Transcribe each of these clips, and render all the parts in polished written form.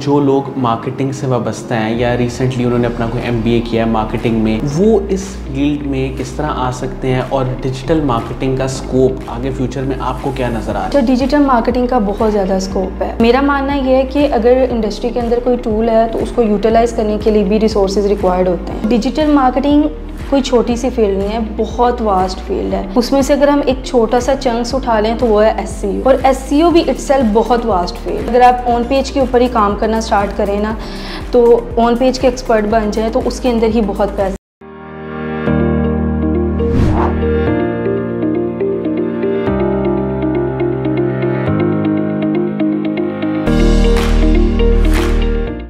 जो लोग मार्केटिंग से वाबस्ता हैं या रिसेंटली उन्होंने अपना कोई MBA किया है मार्केटिंग में, वो इस फील्ड में किस तरह आ सकते हैं और डिजिटल मार्केटिंग का स्कोप आगे फ्यूचर में आपको क्या नज़र आ रहा है? तो डिजिटल मार्केटिंग का बहुत ज़्यादा स्कोप है। मेरा मानना ये है कि अगर इंडस्ट्री के अंदर कोई टूल है तो उसको यूटिलाइज़ करने के लिए भी रिसोर्सेज रिक्वायर्ड होते हैं। डिजिटल मार्केटिंग कोई छोटी सी फील्ड नहीं है, बहुत वास्ट फील्ड है। उसमें से अगर हम एक छोटा सा चंक्स उठा लें तो वो है SEO, और SEO भी इटसेल्फ बहुत वास्ट फील्ड। अगर आप ऑन पेज के ऊपर ही काम करना स्टार्ट करें ना, तो ऑन पेज के एक्सपर्ट बन जाए तो उसके अंदर ही बहुत पैसे।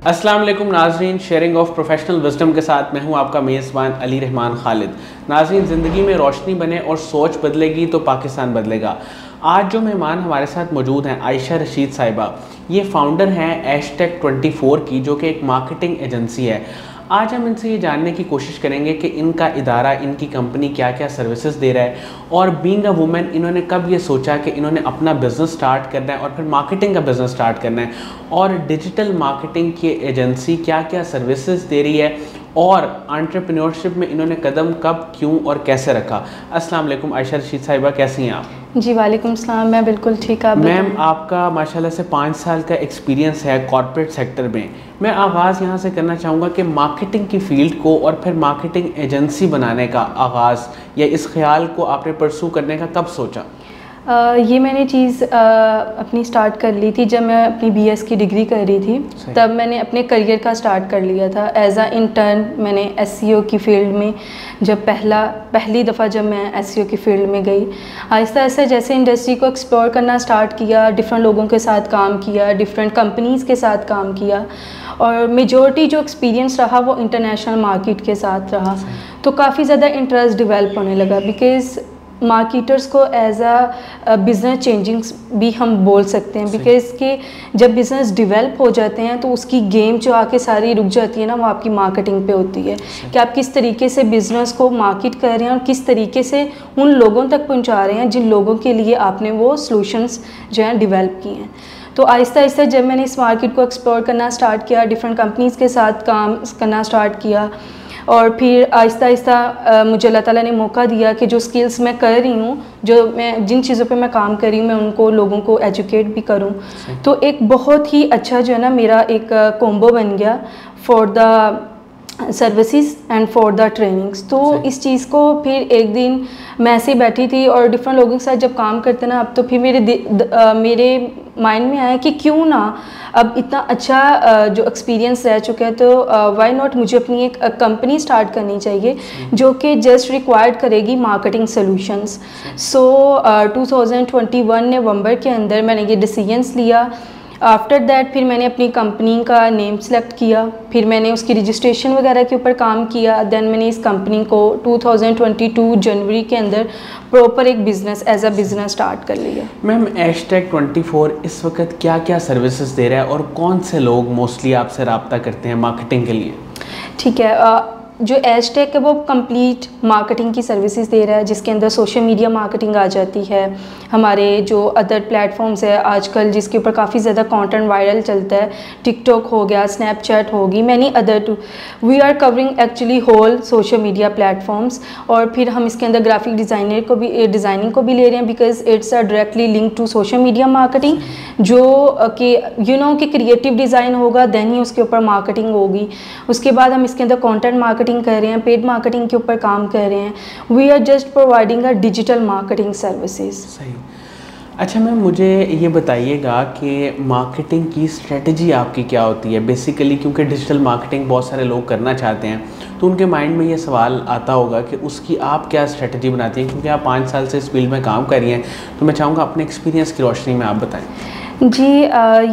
अस्सलाम वालेकुम नाज़रीन, शेयरिंग ऑफ प्रोफेशनल विजडम के साथ मैं हूं आपका मेज़बान अली रहमान खालिद। नाज़रीन, ज़िंदगी में रोशनी बने और सोच बदलेगी तो पाकिस्तान बदलेगा। आज जो मेहमान हमारे साथ मौजूद हैं, आयशा रशीद साहिबा, ये फाउंडर हैं #24 की, जो कि एक मार्केटिंग एजेंसी है। आज हम इनसे ये जानने की कोशिश करेंगे कि इनका इदारा, इनकी कंपनी क्या क्या सर्विसेज दे रहा है, और बीइंग अ वुमेन इन्होंने कब ये सोचा कि इन्होंने अपना बिज़नेस स्टार्ट करना है और फिर मार्केटिंग का बिज़नेस स्टार्ट करना है, और डिजिटल मार्केटिंग की एजेंसी क्या क्या सर्विसेज दे रही है, और एंटरप्रेन्योरशिप में इन्होंने कदम कब, क्यों और कैसे रखा। अस्सलाम वालेकुम आयशा रशीद साहिबा, कैसी हैं आप? जी वालेकुम सलाम, मैं बिल्कुल ठीक। आप मैम, आपका माशाल्लाह से 5 साल का एक्सपीरियंस है कॉर्पोरेट सेक्टर में। मैं आगाज़ यहाँ से करना चाहूँगा कि मार्केटिंग की फ़ील्ड को और फिर मार्केटिंग एजेंसी बनाने का आगाज़ या इस ख्याल को आपने परसू करने का कब सोचा? ये मैंने चीज़ अपनी स्टार्ट कर ली थी जब मैं अपनी BS की डिग्री कर रही थी। तब मैंने अपने करियर का स्टार्ट कर लिया था एज अ इंटर्न। मैंने SEO की फ़ील्ड में जब पहली दफ़ा जब मैं SEO की फ़ील्ड में गई, आहिस्ता आहिस्ता जैसे इंडस्ट्री को एक्सप्लोर करना स्टार्ट किया, डिफरेंट लोगों के साथ काम किया, डिफरेंट कंपनीज़ के साथ काम किया, और मेजॉरिटी जो एक्सपीरियंस रहा वो इंटरनेशनल मार्केट के साथ रहा। तो काफ़ी ज़्यादा इंटरेस्ट डेवलप होने लगा, बिकॉज़ मार्केटर्स को एज अ बिज़नेस चेंजिंग्स भी हम बोल सकते हैं, बिकॉज़ कि जब बिज़नेस डेवलप हो जाते हैं तो उसकी गेम जो आके सारी रुक जाती है ना, वो आपकी मार्केटिंग पे होती है कि आप किस तरीके से बिज़नेस को मार्केट कर रहे हैं और किस तरीके से उन लोगों तक पहुंचा रहे हैं जिन लोगों के लिए आपने वो सॉल्यूशंस जो हैं डेवलप किए हैं। तो आहिस्ता आहिस्ता जब मैंने इस मार्केट को एक्सप्लोर करना स्टार्ट किया, डिफरेंट कंपनीज़ के साथ काम करना स्टार्ट किया, और फिर आहिस्ता आहिस्ता मुझे अल्लाह ताला ने मौका दिया कि जो स्किल्स मैं कर रही हूँ, जिन चीज़ों पे मैं काम कर रही हूँ, मैं उनको लोगों को एजुकेट भी करूँ। तो एक बहुत ही अच्छा जो है ना मेरा एक कॉम्बो बन गया for the services and for the trainings. तो इस चीज़ को फिर एक दिन मैं ऐसे ही बैठी थी और डिफरेंट लोगों के साथ जब काम करते ना, अब तो फिर मेरे माइंड में आया कि क्यों ना अब इतना अच्छा जो एक्सपीरियंस रह चुका है, तो व्हाई नॉट मुझे अपनी एक कंपनी स्टार्ट करनी चाहिए जो कि जस्ट रिक्वायर्ड करेगी मार्केटिंग सॉल्यूशंस। सो 2021 नवंबर के अंदर मैंने ये डिसीजंस लिया। आफ्टर दैट फिर मैंने अपनी कंपनी का नेम सेलेक्ट किया, फिर मैंने उसकी रजिस्ट्रेशन वगैरह के ऊपर काम किया। देन मैंने इस कंपनी को 2022 जनवरी के अंदर प्रॉपर एक business as a business start कर लिया। मैम, #24 इस वक्त क्या क्या सर्विसेज दे रहा है और कौन से लोग मोस्टली आपसे रब्ता करते हैं मार्केटिंग के लिए? ठीक है, जो #है वो कंप्लीट मार्केटिंग की सर्विसेज दे रहा है, जिसके अंदर सोशल मीडिया मार्केटिंग आ जाती है, हमारे जो अदर प्लेटफॉर्म्स है आजकल जिसके ऊपर काफ़ी ज़्यादा कंटेंट वायरल चलता है, टिकटॉक हो गया, स्नैपचैट होगी, many other too. We are covering actually whole social media platforms. और फिर हम इसके अंदर ग्राफिक डिज़ाइनिंग को भी ले रहे हैं, because it's a directly link to social media marketing, जो कि कि क्रिएटिव डिज़ाइन होगा देन ही उसके ऊपर मार्केटिंग होगी। उसके बाद हम इसके अंदर कॉन्टेंट मार्केटिंग कर रहे हैं, पेड मार्केटिंग के ऊपर काम कर रहे हैं। We are just providing a digital marketing services. सही। अच्छा मैम, मुझे ये बताइएगा कि मार्केटिंग की स्ट्रेटजी आपकी क्या होती है बेसिकली, क्योंकि डिजिटल मार्केटिंग बहुत सारे लोग करना चाहते हैं, तो उनके माइंड में ये सवाल आता होगा कि उसकी आप क्या स्ट्रेटजी बनाती हैं, क्योंकि आप 5 साल से इस फील्ड में काम कर रही हैं। तो मैं चाहूँगा अपने एक्सपीरियंस की रोशनी में आप बताएँ। जी,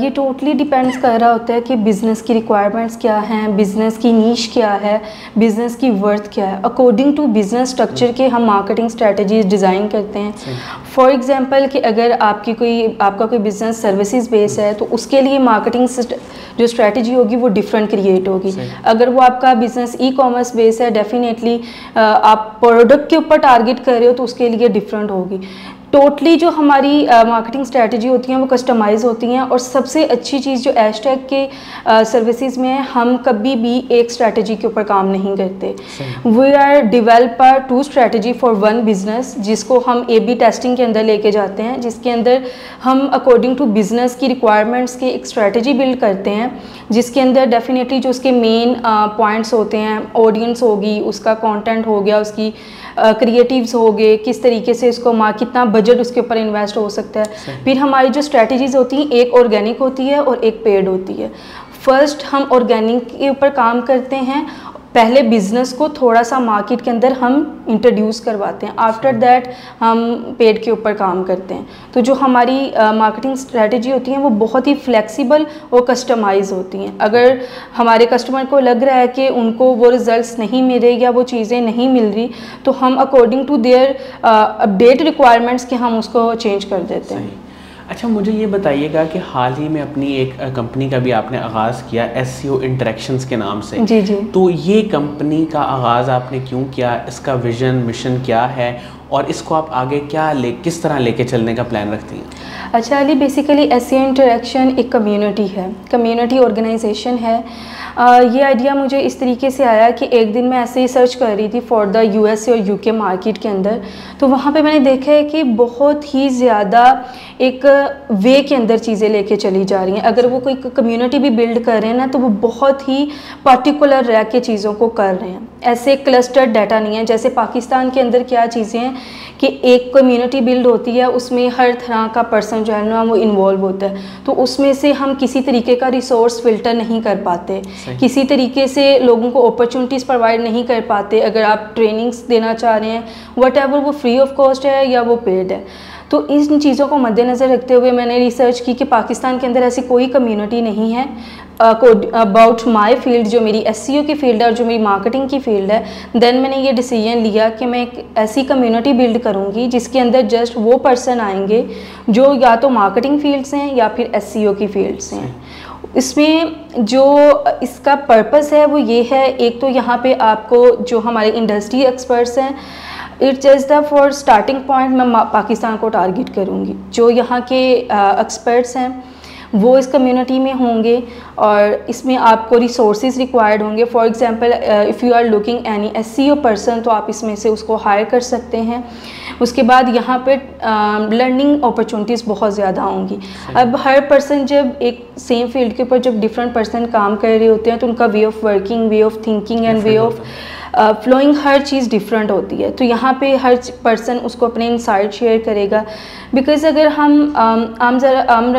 ये टोटली डिपेंड्स कर रहा होता है कि बिज़नेस की रिक्वायरमेंट्स क्या हैं, बिज़नेस की नीश क्या है, बिज़नेस की वर्थ क्या है। अकॉर्डिंग टू बिज़नेस स्ट्रक्चर के हम मार्केटिंग स्ट्रेटजीज डिज़ाइन करते हैं। फॉर एग्जांपल कि अगर आपका कोई बिज़नेस सर्विसेज बेस है, तो उसके लिए मार्केटिंग जो स्ट्रेटजी होगी वो डिफरेंट क्रिएट होगी। अगर वो आपका बिज़नेस ई-कॉमर्स बेस है, डेफिनेटली आप प्रोडक्ट के ऊपर टारगेट कर रहे हो तो उसके लिए डिफरेंट होगी। टोटली जो हमारी मार्केटिंग स्ट्रेटजी होती हैं वो कस्टमाइज़ होती हैं। और सबसे अच्छी चीज़ जो हैशटैग के सर्विसेज में है, हम कभी भी एक स्ट्रेटजी के ऊपर काम नहीं करते। We are developer to strategy for one business, जिसको हम A/B टेस्टिंग के अंदर लेके जाते हैं, जिसके अंदर हम अकॉर्डिंग टू बिजनेस की रिक्वायरमेंट्स की एक स्ट्रेटजी बिल्ड करते हैं, जिसके अंदर डेफिनेटली जो उसके मेन पॉइंट्स होते हैं, ऑडियंस होगी, उसका कंटेंट हो गया, उसकी क्रिएटिव्स हो गए, किस तरीके से इसको कितना बजट उसके ऊपर इन्वेस्ट हो सकता है। फिर हमारी जो स्ट्रेटजीज होती हैं, एक ऑर्गेनिक होती है और एक पेड होती है। फर्स्ट हम ऑर्गेनिक के ऊपर काम करते हैं, पहले बिज़नेस को थोड़ा सा मार्केट के अंदर हम इंट्रोड्यूस करवाते हैं, आफ्टर दैट हम पेड के ऊपर काम करते हैं। तो जो हमारी मार्केटिंग स्ट्रेटजी होती हैं वो बहुत ही फ्लेक्सिबल और कस्टमाइज़ होती हैं। अगर हमारे कस्टमर को लग रहा है कि उनको वो रिज़ल्ट्स नहीं मिल रहे या वो चीज़ें नहीं मिल रही, तो हम according to their update requirements के हम उसको चेंज कर देते हैं। अच्छा, मुझे ये बताइएगा कि हाल ही में अपनी एक कंपनी का भी आपने आगाज़ किया SEO इंटरेक्शंस के नाम से। जी जी। तो ये कंपनी का आगाज़ आपने क्यों किया, इसका विज़न मिशन क्या है और इसको आप आगे किस तरह लेके चलने का प्लान रखती हैं? अच्छा अली, बेसिकली SEO इंटरेक्शन एक कम्युनिटी है, कम्युनिटी ऑर्गेनाइजेशन है। ये आइडिया मुझे इस तरीके से आया कि एक दिन मैं ऐसे ही सर्च कर रही थी फॉर द US और UK मार्केट के अंदर, तो वहाँ पे मैंने देखा है कि बहुत ही ज़्यादा एक वे के अंदर चीज़ें लेके चली जा रही हैं। अगर वो कोई कम्युनिटी भी बिल्ड कर रहे हैं ना, तो वो बहुत ही पर्टिकुलर रह के चीज़ों को कर रहे हैं। ऐसे क्लस्टर्ड डाटा नहीं है। जैसे पाकिस्तान के अंदर क्या चीज़ें हैं कि एक कम्युनिटी बिल्ड होती है, उसमें हर तरह का पर्सन जो है ना वो इन्वॉल्व होता है, तो उसमें से हम किसी तरीके का रिसोर्स फिल्टर नहीं कर पाते, किसी तरीके से लोगों को अपॉर्चुनिटीज़ प्रोवाइड नहीं कर पाते। अगर आप ट्रेनिंग्स देना चाह रहे हैं, वट वो फ्री ऑफ कॉस्ट है या वो पेड है। तो इन चीज़ों को मद्देनज़र रखते हुए मैंने रिसर्च की कि पाकिस्तान के अंदर ऐसी कोई कम्युनिटी नहीं है अबाउट माई फील्ड, जो मेरी SEO की फील्ड है और जो मेरी मार्केटिंग की फील्ड है। देन मैंने ये डिसीजन लिया कि मैं एक ऐसी कम्युनिटी बिल्ड करूँगी जिसके अंदर जस्ट वो पर्सन आएंगे जो या तो मार्केटिंग फील्ड से हैं या फिर SEO की फील्ड से हैं। इसमें जो इसका पर्पस है वो ये है, एक तो यहाँ पे आपको जो हमारे इंडस्ट्री एक्सपर्ट्स हैं, it's just the for starting point मैं पाकिस्तान को टारगेट करूँगी। जो यहाँ के एक्सपर्ट्स हैं वो इस कम्युनिटी में होंगे और इसमें आपको रिसोर्सेज रिक्वायर्ड होंगे। For example if you are looking any SEO person, तो आप इसमें से उसको हायर कर सकते हैं। उसके बाद यहाँ पे लर्निंग अपॉर्चुनिटीज़ बहुत ज़्यादा होंगी। अब हर पर्सन जब एक सेम फील्ड के ऊपर जब डिफरेंट पर्सन काम कर रहे होते हैं, तो उनका way of working, way of thinking and way of flowing हर चीज़ डिफरेंट होती है। तो यहाँ पे हर पर्सन उसको अपने इनसाइट शेयर करेगा। बिकॉज़ अगर हम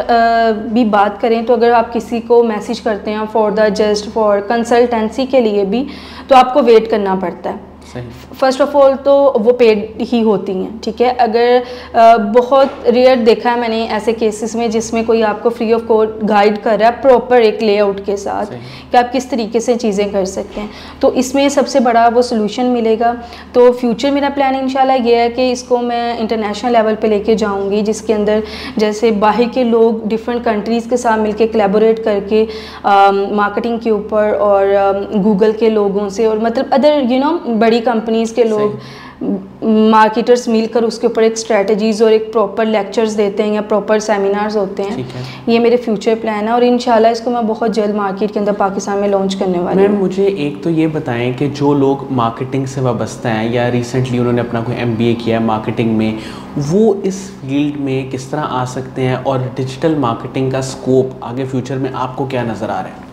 भी बात करें, तो अगर आप किसी को मैसेज करते हैं जस्ट फॉर कंसल्टेंसी के लिए भी, तो आपको वेट करना पड़ता है। फर्स्ट ऑफ ऑल तो वो पेड ही होती हैं, ठीक है। अगर बहुत रेयर देखा है मैंने ऐसे केसेस में जिसमें कोई आपको फ्री ऑफ कॉस्ट गाइड कर रहा है प्रॉपर एक लेआउट के साथ कि आप किस तरीके से चीज़ें कर सकते हैं, तो इसमें सबसे बड़ा वो सोल्यूशन मिलेगा। तो फ्यूचर मेरा प्लान इंशाल्लाह ये है कि इसको मैं इंटरनेशनल लेवल पे लेके जाऊंगी, जिसके अंदर जैसे बाहर के लोग डिफरेंट कंट्रीज़ के साथ मिलके कोलैबोरेट करके मार्केटिंग के ऊपर और गूगल के लोगों से और मतलब अदर बड़ी कंपनीज़ के लोग मार्केटर्स मिलकर उसके ऊपर एक स्ट्रेटजीज़ और एक प्रॉपर लेक्चर्स देते हैं या प्रॉपर सेमिनार्स होते हैं। ये मेरे फ्यूचर प्लान है और इंशाल्लाह इसको मैं बहुत जल्द मार्केट के अंदर पाकिस्तान में लॉन्च करने वाली हूँ। मैम मुझे एक तो ये बताएं कि जो लोग मार्केटिंग से वाबस्ता हैं या रिसेंटली उन्होंने अपना कोई MBA किया है मार्केटिंग में, वो इस फील्ड में किस तरह आ सकते हैं और डिजिटल मार्केटिंग का स्कोप आगे फ्यूचर में आपको क्या नज़र आ रहा है?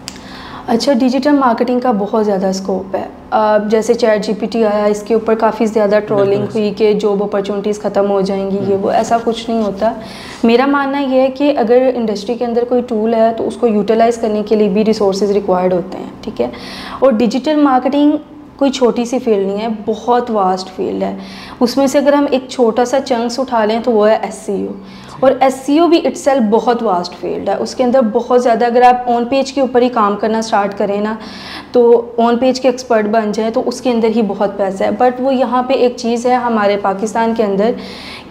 अच्छा, डिजिटल मार्केटिंग का बहुत ज़्यादा स्कोप है। जैसे ChatGPT आया, इसके ऊपर काफ़ी ज़्यादा ट्रोलिंग हुई कि जॉब अपॉर्चुनिटीज़ ख़त्म हो जाएंगी, ये वो, ऐसा कुछ नहीं होता। मेरा मानना ये है कि अगर इंडस्ट्री के अंदर कोई टूल है तो उसको यूटिलाइज़ करने के लिए भी रिसोर्सेज रिक्वायर्ड होते हैं, ठीक है। और डिजिटल मार्केटिंग कोई छोटी सी फील्ड नहीं है, बहुत वास्ट फील्ड है। उसमें से अगर हम एक छोटा सा चंक्स उठा लें तो वो है SEO, और SEO भी इटसेल्फ बहुत वास्ट फील्ड है। उसके अंदर बहुत ज़्यादा, अगर आप ऑन पेज के ऊपर ही काम करना स्टार्ट करें ना, तो ऑन पेज के एक्सपर्ट बन जाए तो उसके अंदर ही बहुत पैसा है। बट वो यहाँ पे एक चीज़ है हमारे पाकिस्तान के अंदर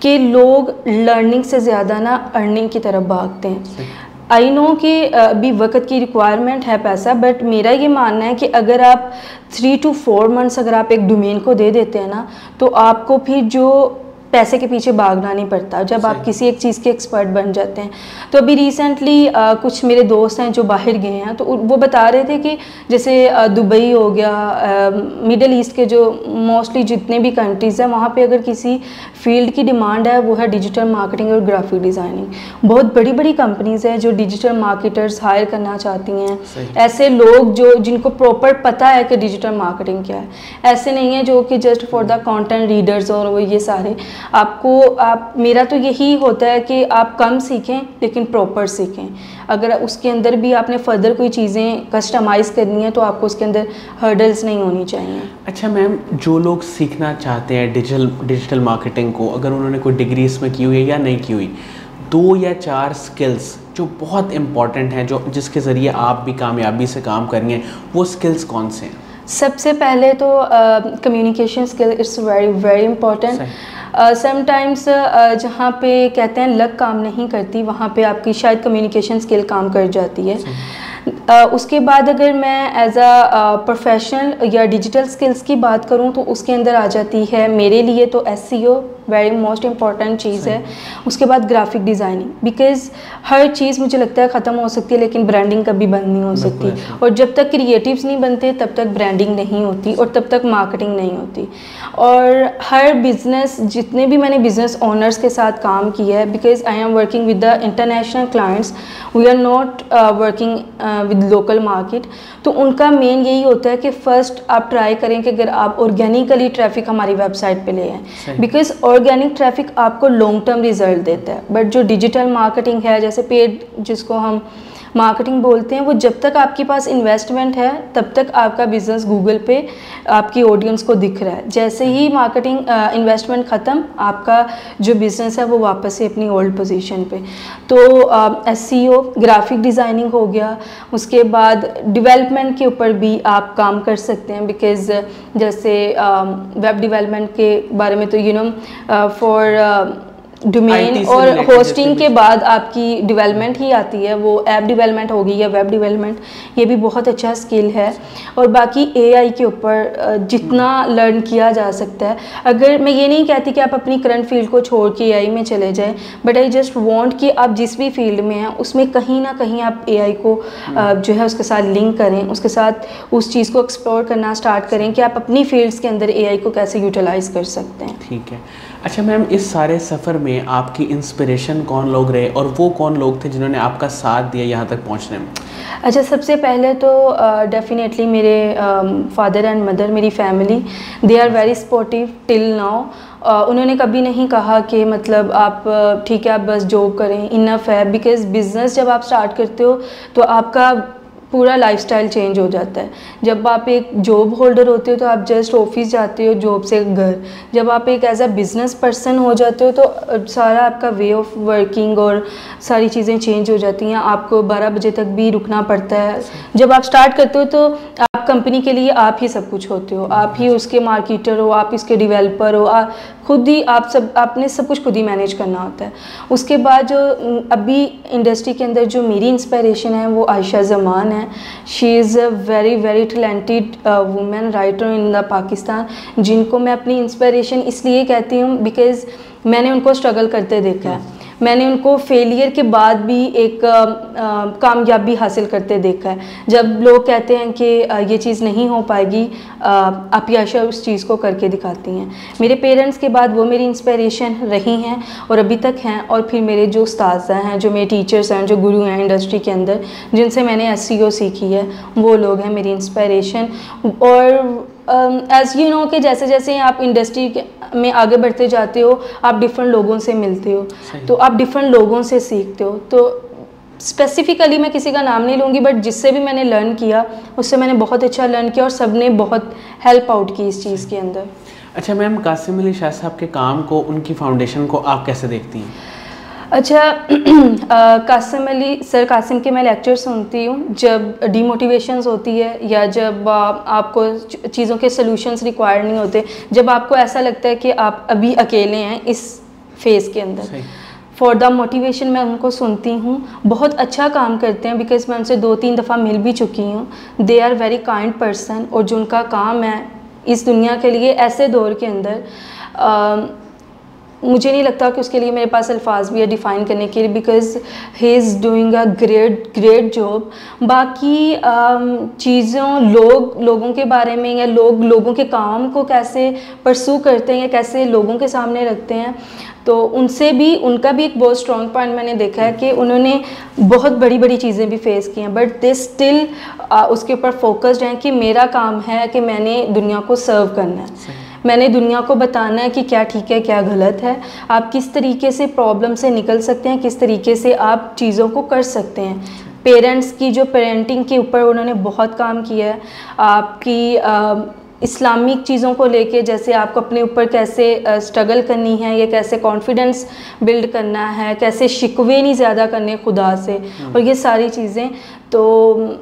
कि लोग लर्निंग से ज़्यादा ना अर्निंग की तरफ भागते हैं। आई नो कि अभी वक्त की रिक्वायरमेंट है पैसा, बट मेरा ये मानना है कि अगर आप 3 to 4 मंथ्स अगर आप एक डोमेन को दे देते हैं ना, तो आपको फिर जो पैसे के पीछे भागना नहीं पड़ता जब आप किसी एक चीज़ के एक्सपर्ट बन जाते हैं। तो अभी रिसेंटली कुछ मेरे दोस्त हैं जो बाहर गए हैं, तो वो बता रहे थे कि जैसे दुबई हो गया, मिडल ईस्ट के जो मोस्टली जितने भी कंट्रीज़ हैं वहाँ पे अगर किसी फील्ड की डिमांड है वो है डिजिटल मार्केटिंग और ग्राफिक डिज़ाइनिंग। बहुत बड़ी बड़ी कंपनीज़ हैं जो डिजिटल मार्केटर्स हायर करना चाहती हैं, ऐसे लोग जो जिनको प्रॉपर पता है कि डिजिटल मार्केटिंग क्या है। ऐसे नहीं है जो कि just for the content readers और वो ये सारे। मेरा तो यही होता है कि आप कम सीखें लेकिन प्रॉपर सीखें। अगर उसके अंदर भी आपने फर्दर कोई चीज़ें कस्टमाइज़ करनी है तो आपको उसके अंदर हर्डल्स नहीं होनी चाहिए। अच्छा मैम, जो लोग सीखना चाहते हैं डिजिटल मार्केटिंग को, अगर उन्होंने कोई डिग्री इसमें की हुई है या नहीं की हुई, 2 या 4 स्किल्स जो बहुत इम्पॉर्टेंट हैं, जो जिसके ज़रिए आप भी कामयाबी से काम करेंगे, वो स्किल्स कौन से हैं? सबसे पहले तो communication skill it's very very important. Sometimes जहाँ पे कहते हैं लक काम नहीं करती, वहाँ पे आपकी शायद कम्युनिकेशन स्किल काम कर जाती है। उसके बाद अगर मैं एज अ प्रोफेशनल या डिजिटल स्किल्स की बात करूँ तो उसके अंदर आ जाती है मेरे लिए तो SEO वेरी मोस्ट इम्पॉर्टेंट चीज़ है। उसके बाद ग्राफिक डिज़ाइनिंग, बिकॉज़ हर चीज़ मुझे लगता है ख़त्म हो सकती है लेकिन ब्रांडिंग कभी बंद नहीं हो सकती, और जब तक क्रिएटिव्स नहीं बनते तब तक ब्रांडिंग नहीं होती और तब तक मार्केटिंग नहीं होती। और हर बिज़नेस, जितने भी मैंने बिज़नेस ओनर्स के साथ काम किया है, because I am working with the international clients, we are not working with local market, तो उनका मेन यही होता है कि फ़र्स्ट आप ट्राई करें कि अगर आप ऑर्गेनिकली ट्रैफिक हमारी वेबसाइट पे ले आएँ, बिकॉज़ ऑर्गेनिक ट्रैफिक आपको लॉन्ग टर्म रिजल्ट देता है। बट जो डिजिटल मार्केटिंग है, जैसे पेड जिसको हम मार्केटिंग बोलते हैं, वो जब तक आपके पास इन्वेस्टमेंट है तब तक आपका बिजनेस गूगल पे आपकी ऑडियंस को दिख रहा है। जैसे ही मार्केटिंग इन्वेस्टमेंट ख़त्म, आपका जो बिज़नेस है वो वापस से अपनी ओल्ड पोजीशन पे। तो SEO, ग्राफिक डिज़ाइनिंग हो गया। उसके बाद डेवलपमेंट के ऊपर भी आप काम कर सकते हैं, बिकॉज़ जैसे वेब डेवलपमेंट के बारे में तो फॉर डोमेन और होस्टिंग के बाद आपकी डेवलपमेंट ही आती है, वो ऐप डेवलपमेंट होगी या वेब डेवलपमेंट, ये भी बहुत अच्छा स्किल है। और बाकी AI के ऊपर जितना लर्न किया जा सकता है, अगर मैं ये नहीं कहती कि आप अपनी करंट फील्ड को छोड़ के AI में चले जाएं, बट आई जस्ट वांट कि आप जिस भी फील्ड में हैं उसमें कहीं ना कहीं आप AI को जो है उसके साथ लिंक करें, उसके साथ उस चीज़ को एक्सप्लोर करना स्टार्ट करें कि आप अपनी फील्ड्स के अंदर AI को कैसे यूटिलाइज़ कर सकते हैं। ठीक है। अच्छा मैम, इस सारे सफ़र में आपकी इंस्पिरेशन कौन लोग रहे और वो कौन लोग थे जिन्होंने आपका साथ दिया यहाँ तक पहुँचने में? अच्छा, सबसे पहले तो डेफिनेटली मेरे फादर एंड मदर, मेरी family, they are very supportive till now. उन्होंने कभी नहीं कहा कि मतलब आप ठीक है आप बस जॉब करें, इनफ है, बिकॉज़ बिज़नेस जब आप स्टार्ट करते हो तो आपका पूरा लाइफस्टाइल चेंज हो जाता है। जब आप एक जॉब होल्डर होते हो तो आप जस्ट ऑफिस जाते हो, जॉब से घर। जब आप एक एज अ बिज़नेस पर्सन हो जाते हो तो सारा आपका वे ऑफ वर्किंग और सारी चीज़ें चेंज हो जाती हैं। आपको 12 बजे तक भी रुकना पड़ता है। जब आप स्टार्ट करते हो तो आप कंपनी के लिए आप ही सब कुछ होते हो, आप ही उसके मार्केटर हो, आप इसके डेवलपर हो, आप खुद ही आपने सब कुछ खुद ही मैनेज करना होता है। उसके बाद जो अभी इंडस्ट्री के अंदर जो मेरी इंस्पिरेशन है वो आयशा ज़मान है। She is a very very talented women writer in the Pakistan, जिनको मैं अपनी इंस्पिरेशन इसलिए कहती हूँ बिकॉज़ मैंने उनको स्ट्रगल करते देखा है। मैंने उनको फेलियर के बाद भी एक कामयाबी हासिल करते देखा है। जब लोग कहते हैं कि ये चीज़ नहीं हो पाएगी, आप आयशा उस चीज़ को करके दिखाती हैं। मेरे पेरेंट्स के बाद वो मेरी इंस्पिरेशन रही हैं और अभी तक हैं। और फिर मेरे जो उस्ताद हैं, जो मेरे टीचर्स हैं, जो गुरु हैं इंडस्ट्री के अंदर, जिनसे मैंने SEO सीखी है, वो लोग हैं मेरी इंस्पिरेशन। और एज़ यू नो कि जैसे जैसे आप इंडस्ट्री में आगे बढ़ते जाते हो, आप डिफरेंट लोगों से मिलते हो, तो आप डिफरेंट लोगों से सीखते हो। तो स्पेसिफ़िकली मैं किसी का नाम नहीं लूँगी, बट जिससे भी मैंने लर्न किया उससे मैंने बहुत अच्छा लर्न किया और सब ने बहुत हेल्प आउट की इस चीज़ के अंदर। अच्छा मैम, कासिम अली शाह साहब के काम को, उनकी फाउंडेशन को आप कैसे देखती हैं? अच्छा, कासिम के मैं लेक्चर सुनती हूँ जब डीमोटिवेशंस होती है या जब आपको चीज़ों के सॉल्यूशंस रिक्वायर नहीं होते, जब आपको ऐसा लगता है कि आप अभी अकेले हैं इस फेज़ के अंदर। फॉर द मोटिवेशन मैं उनको सुनती हूँ। बहुत अच्छा काम करते हैं, बिकॉज़ मैं उनसे 2-3 दफ़ा मिल भी चुकी हूँ। They are very kind person, और जो उनका काम है इस दुनिया के लिए ऐसे दौर के अंदर मुझे नहीं लगता कि उसके लिए मेरे पास अल्फाज भी है डिफ़ाइन करने के लिए, because he is doing a great job. बाकी लोगों के बारे में, या लोगों के काम को कैसे परसू करते हैं या कैसे लोगों के सामने रखते हैं, तो उनका भी एक बहुत स्ट्रॉन्ग पॉइंट मैंने देखा है कि उन्होंने बहुत बड़ी बड़ी चीज़ें भी फेस की हैं, बट दे स्टिल उसके ऊपर फोकस्ड हैं कि मेरा काम है कि मैंने दुनिया को सर्व करना है, मैंने दुनिया को बताना है कि क्या ठीक है क्या गलत है, आप किस तरीके से प्रॉब्लम से निकल सकते हैं, किस तरीके से आप चीज़ों को कर सकते हैं। पेरेंट्स की जो पेरेंटिंग के ऊपर उन्होंने बहुत काम किया है, आपकी इस्लामिक चीज़ों को लेके, जैसे आपको अपने ऊपर कैसे स्ट्रगल करनी है, या कैसे कॉन्फिडेंस बिल्ड करना है, कैसे शिकवे नहीं ज़्यादा करने खुदा से, और ये सारी चीज़ें। तो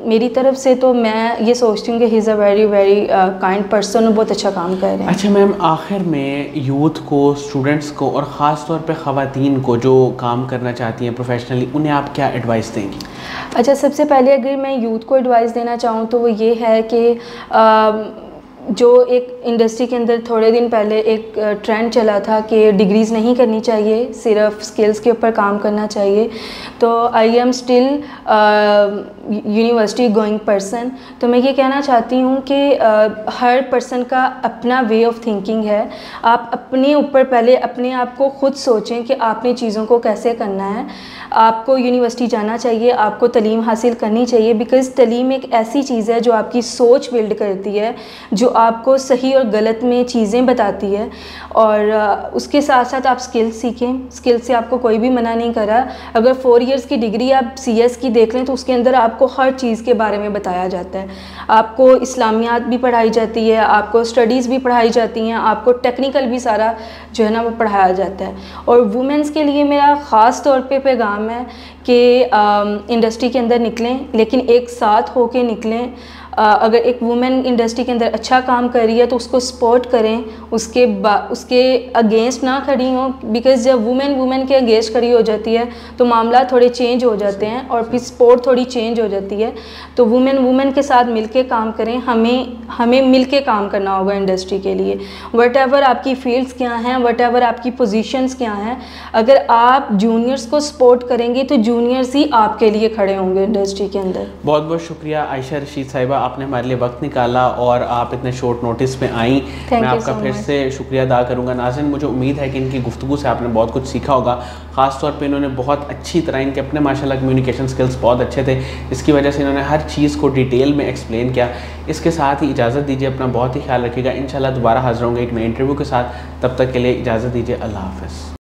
मेरी तरफ से तो मैं ये सोचती हूँ कि he is a very kind person, बहुत अच्छा काम कर रहे हैं। अच्छा मैम, आखिर में यूथ को, स्टूडेंट्स को और ख़ास तौर पे ख़वातीन को जो काम करना चाहती हैं प्रोफेशनली, उन्हें आप क्या एडवाइस देंगी? अच्छा, सबसे पहले अगर मैं यूथ को एडवाइस देना चाहूँ तो वो ये है कि जो एक इंडस्ट्री के अंदर थोड़े दिन पहले एक ट्रेंड चला था कि डिग्रीज़ नहीं करनी चाहिए, सिर्फ स्किल्स के ऊपर काम करना चाहिए। तो I am still university going person, तो मैं ये कहना चाहती हूँ कि हर पर्सन का अपना वे ऑफ थिंकिंग है। आप अपने ऊपर पहले अपने आप को खुद सोचें कि आपने चीज़ों को कैसे करना है। आपको यूनिवर्सिटी जाना चाहिए, आपको तालीम हासिल करनी चाहिए, बिकॉज़ तालीम एक ऐसी चीज़ है जो आपकी सोच बिल्ड करती है, जो आपको सही और गलत में चीज़ें बताती है। और उसके साथ साथ आप स्किल्स सीखें, स्किल से आपको कोई भी मना नहीं कर रहा। अगर 4 इयर्स की डिग्री आप CS की देख लें तो उसके अंदर आपको हर चीज़ के बारे में बताया जाता है। आपको इस्लामियात भी पढ़ाई जाती है, आपको स्टडीज़ भी पढ़ाई जाती हैं, आपको टेक्निकल भी सारा जो है ना वो पढ़ाया जाता है। और वुमेंस के लिए मेरा ख़ास तौर पे पैगाम है कि इंडस्ट्री के अंदर निकलें, लेकिन एक साथ होके निकलें। अगर एक वुमेन इंडस्ट्री के अंदर अच्छा काम कर रही है तो उसको सपोर्ट करें, उसके अगेंस्ट ना खड़ी हों, बिकॉज़ जब वुमेन के अगेंस्ट खड़ी हो जाती है तो मामला थोड़े चेंज हो जाते हैं और फिर सपोर्ट थोड़ी चेंज हो जाती है। तो वुमेन के साथ मिलके काम करें, हमें मिलके काम करना होगा इंडस्ट्री के लिए। व्हाटएवर आपकी फील्ड्स क्या हैं, व्हाटएवर आपकी पोजीशंस क्या हैं, अगर आप जूनियर्स को सपोर्ट करेंगे तो जूनियर्स ही आपके लिए खड़े होंगे इंडस्ट्री के अंदर। बहुत बहुत शुक्रिया आयशा रशीद साहिबा, आपने हमारे लिए वक्त निकाला और आप इतने शॉर्ट नोटिस में आई। मैं आपका फिर से शुक्रिया अदा करूँगा। नाज़रीन, मुझे उम्मीद है कि इनकी गुफ्तगू से आपने बहुत कुछ सीखा होगा। ख़ास तौर पे इन्होंने बहुत अच्छी तरह, इनके अपने माशाल्लाह कम्युनिकेशन स्किल्स बहुत अच्छे थे, इसकी वजह से इन्होंने हर चीज़ को डिटेल में एक्सप्लेन किया। इसके साथ ही इजाज़त दीजिए, अपना बहुत ही ख्याल रखिएगा। इंशाल्लाह दोबारा हाज़िर होंगे एक नए इंटरव्यू के साथ। तब तक के लिए इजाज़त दीजिए, अल्लाह हाफ़िज़।